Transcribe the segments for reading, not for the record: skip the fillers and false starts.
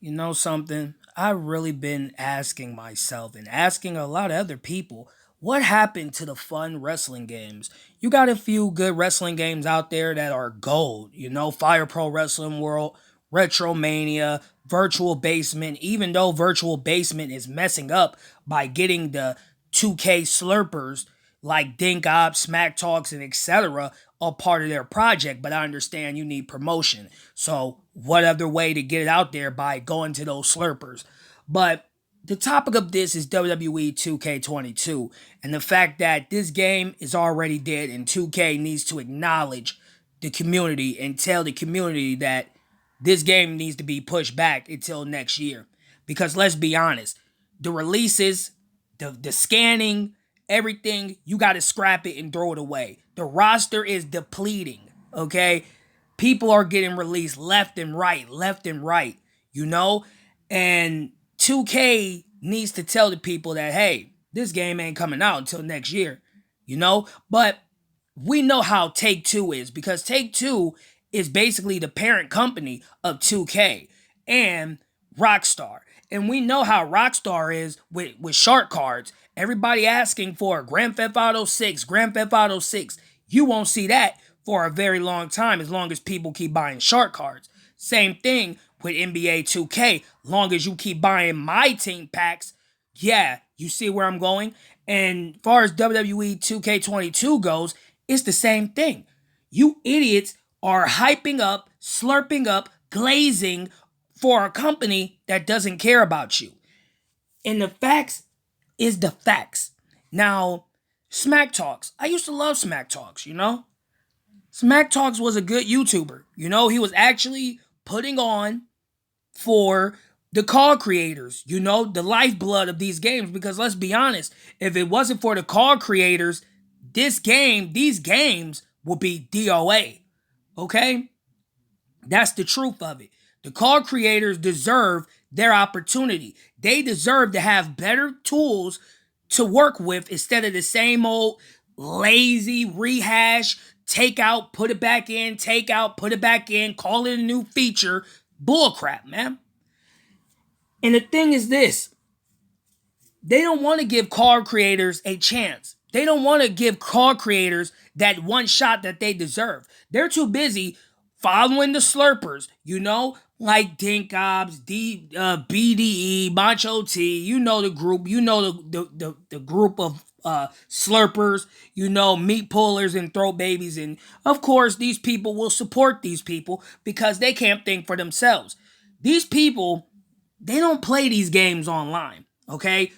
You know something? I've really been asking myself and asking a lot of other people, what happened to the fun wrestling games? You got a few good wrestling games out there that are gold, Fire Pro Wrestling World, Retromania, Virtual Basement, even though Virtual Basement is messing up by getting the 2K slurpers like Dink Ops, Smack Talks, and etc. a part of their project, but I understand you need promotion. So, what other way to get it out there by going to those slurpers? But the topic of this is WWE 2K22 and the fact that this game is already dead and 2K needs to acknowledge the community and tell the community that this game needs to be pushed back until next year. Because let's be honest, the releases, the scanning, everything, you got to scrap it and throw it away. The roster is depleting, okay? People are getting released left and right, you know? And 2K needs to tell the people that, hey, this game ain't coming out until next year, you know? But we know how Take Two is because Take Two is basically the parent company of 2K and Rockstar. And we know how Rockstar is with shark cards. Everybody asking for Grand Theft Auto 6, Grand Theft Auto 6. You won't see that for a very long time as long as people keep buying shark cards. Same thing with NBA 2K. Long as you keep buying my team packs, yeah, you see where I'm going? And as far as WWE 2K22 goes, it's the same thing. You idiots are hyping up, slurping up, glazing for a company that doesn't care about you. And the facts is the facts. Now, Smack Talks. I used to love Smack Talks, Smack Talks was a good YouTuber. He was actually putting on for the call creators, the lifeblood of these games. Because let's be honest, if it wasn't for the call creators, these games will be DOA. Okay? That's the truth of it. The call creators deserve their opportunity. They deserve to have better tools to work with instead of the same old lazy rehash, take out, put it back in, take out, put it back in, call it a new feature. Bullcrap, man. And the thing is this. They don't want to give call creators a chance. They don't want to give call creators that one shot that they deserve. They're too busy following the slurpers, like Dink Ops, BDE, Macho T, the group, the group of slurpers, meat pullers and throat babies. And of course, these people will support these people because they can't think for themselves. These people, they don't play these games online, okay?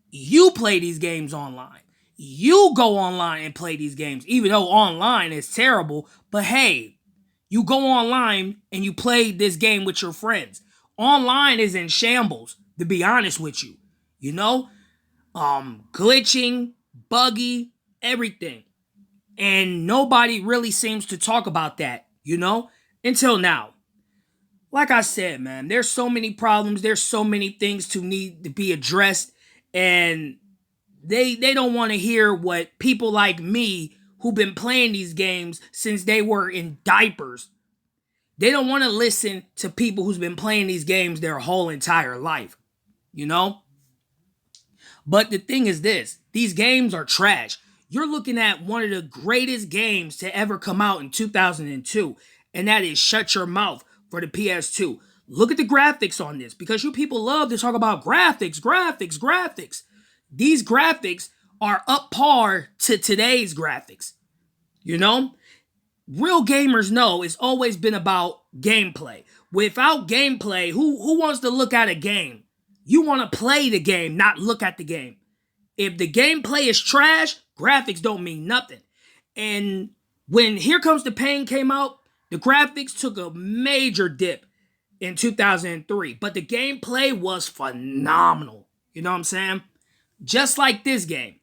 You play these games online. You go online and play these games, even though online is terrible. But hey, you go online and you play this game with your friends. Online is in shambles, to be honest with you. Glitching, buggy, everything. And nobody really seems to talk about that, until now. Like I said, man, there's so many problems. There's so many things to need to be addressed. And they don't want to hear what people like me who've been playing these games since they were in diapers. They don't want to listen to people who's been playing these games their whole entire life, But the thing is this, these games are trash. You're looking at one of the greatest games to ever come out in 2002, and that is Shut Your Mouth for the PS2. Look at the graphics on this, because you people love to talk about graphics. These graphics are up par to today's graphics. Real gamers know it's always been about gameplay. Without gameplay, who wants to look at a game? You want to play the game, not look at the game. If the gameplay is trash, graphics don't mean nothing. And when Here Comes the Pain came out, the graphics took a major dip in 2003. But the gameplay was phenomenal. You know what I'm saying? Just like this game.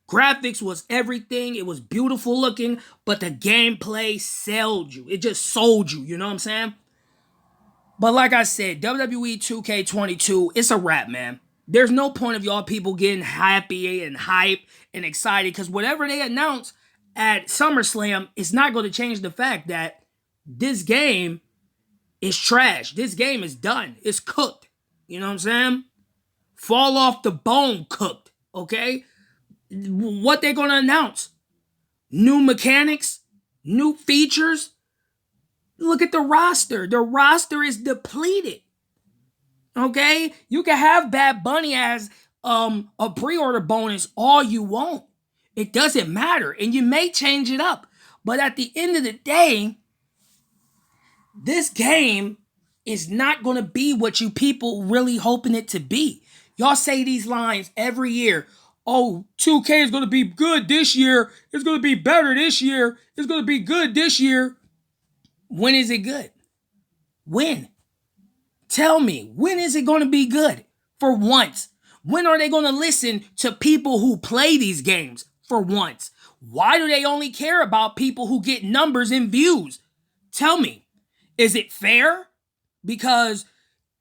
Graphics was everything. It was beautiful looking, but the gameplay sold you. It just sold you. You know what I'm saying? But like I said, WWE 2K22, it's a wrap, man. There's no point of y'all people getting happy and hype and excited because whatever they announce at SummerSlam, it's not going to change the fact that this game is trash. This game is done. It's cooked. You know what I'm saying? Fall off the bone cooked, okay? What they gonna announce? New mechanics? New features? Look at the roster. The roster is depleted. Okay? You can have Bad Bunny as a pre-order bonus all you want. It doesn't matter. And you may change it up. But at the end of the day, this game is not going to be what you people really hoping it to be. Y'all say these lines every year. Oh, 2K is going to be good this year. It's going to be better this year. It's going to be good this year. When is it good? When? Tell me, when is it going to be good? For once. When are they going to listen to people who play these games? For once. Why do they only care about people who get numbers and views? Tell me. Is it fair? Because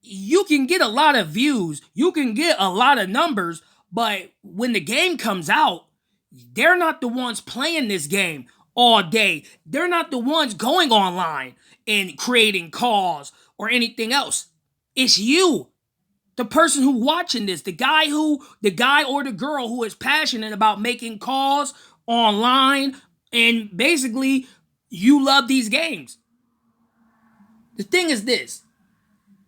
you can get a lot of views, you can get a lot of numbers, but when the game comes out, they're not the ones playing this game all day. They're not the ones going online and creating calls or anything else. It's you, the person who watching this, the guy or the girl who is passionate about making calls online, and basically you love these games. The thing is this,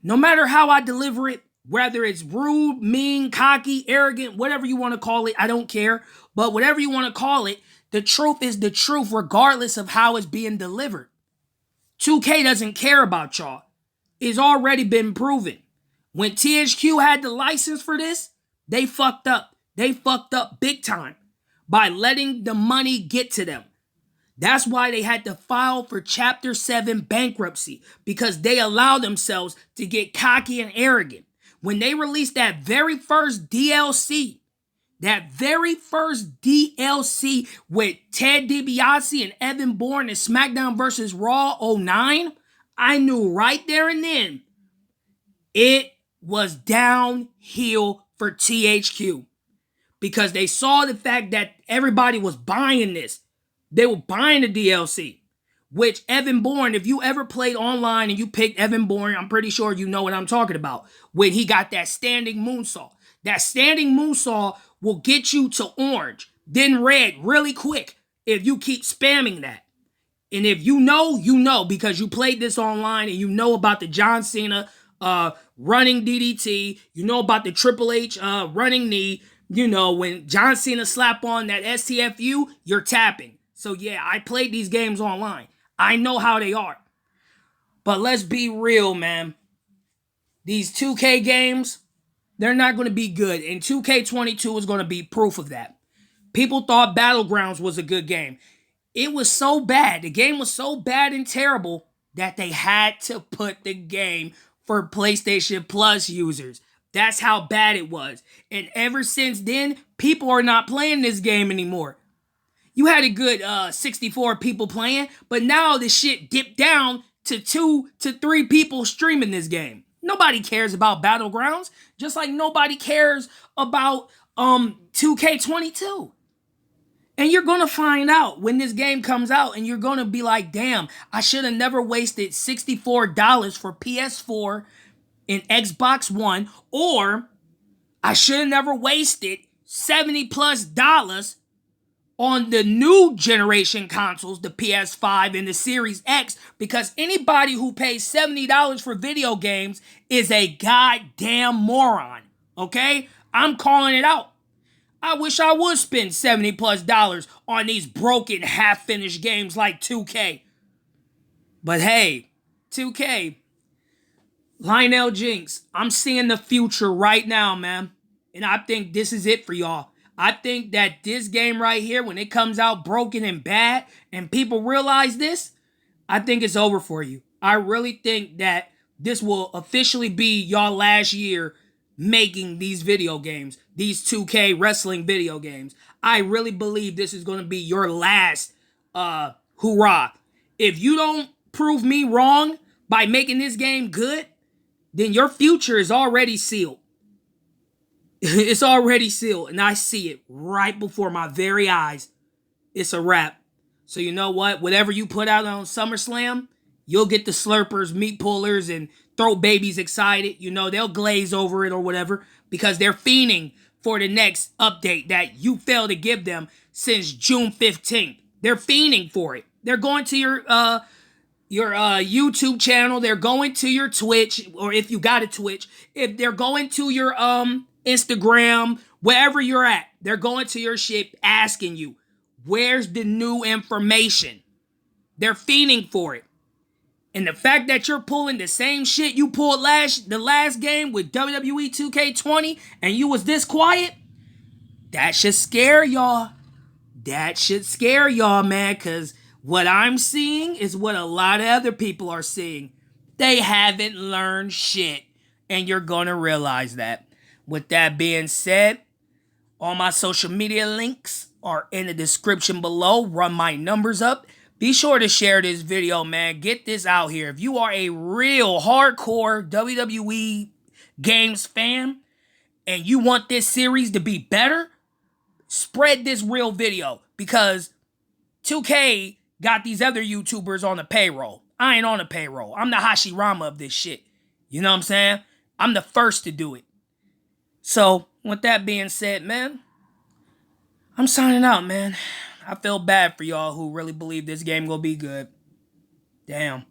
no matter how I deliver it, whether it's rude, mean, cocky, arrogant, whatever you want to call it, I don't care. But whatever you want to call it, the truth is the truth regardless of how it's being delivered. 2K doesn't care about y'all. It's already been proven. When THQ had the license for this, they fucked up. They fucked up big time by letting the money get to them. That's why they had to file for Chapter 7 bankruptcy, because they allowed themselves to get cocky and arrogant. When they released that very first DLC with Ted DiBiase and Evan Bourne and SmackDown vs. Raw 09, I knew right there and then it was downhill for THQ, because they saw the fact that everybody was buying this. They were buying the DLC, which Evan Bourne, if you ever played online and you picked Evan Bourne, I'm pretty sure you know what I'm talking about. When he got that standing moonsault. That standing moonsault will get you to orange, then red really quick if you keep spamming that. And if you know because you played this online and you know about the John Cena running DDT, you know about the Triple H running knee. You know, when John Cena slap on that STFU, you're tapping. So yeah, I played these games online. I know how they are. But let's be real, man. These 2K games, they're not going to be good. And 2K22 is going to be proof of that. People thought Battlegrounds was a good game. It was so bad. The game was so bad and terrible that they had to put the game for PlayStation Plus users. That's how bad it was. And ever since then, people are not playing this game anymore. You had a good 64 people playing, but now the shit dipped down to 2 to 3 people streaming this game. Nobody cares about Battlegrounds, just like nobody cares about 2K22. And you're going to find out when this game comes out, and you're going to be like, damn, I should have never wasted $64 for PS4 and Xbox One, or I should have never wasted $70 plus on the new generation consoles, the PS5 and the Series X, because anybody who pays $70 for video games is a goddamn moron, okay? I'm calling it out. I wish I would spend $70 plus on these broken, half-finished games like 2K. But hey, 2K, Lionel Jinx, I'm seeing the future right now, man. And I think this is it for y'all. I think that this game right here, when it comes out broken and bad, and people realize this, I think it's over for you. I really think that this will officially be y'all last year making these video games, these 2K wrestling video games. I really believe this is going to be your last hurrah. If you don't prove me wrong by making this game good, then your future is already sealed. It's already sealed, and I see it right before my very eyes. It's a wrap. So you know what? Whatever you put out on SummerSlam, you'll get the slurpers, meat pullers, and throat babies excited. You know, they'll glaze over it or whatever because they're fiending for the next update that you failed to give them since June 15th. They're fiending for it. They're going to your YouTube channel. They're going to your Twitch, or if you got a Twitch, if they're going to your Instagram, wherever you're at, they're going to your shit asking you, where's the new information? They're fiending for it. And the fact that you're pulling the same shit you pulled the last game with WWE 2K20 and you was this quiet, that should scare y'all. That should scare y'all, man, because what I'm seeing is what a lot of other people are seeing. They haven't learned shit, and you're going to realize that. With that being said, all my social media links are in the description below. Run my numbers up. Be sure to share this video, man. Get this out here. If you are a real hardcore WWE games fan and you want this series to be better, spread this real video because 2K got these other YouTubers on the payroll. I ain't on the payroll. I'm the Hashirama of this shit. You know what I'm saying? I'm the first to do it. So, with that being said, man, I'm signing out, man. I feel bad for y'all who really believe this game gonna be good. Damn.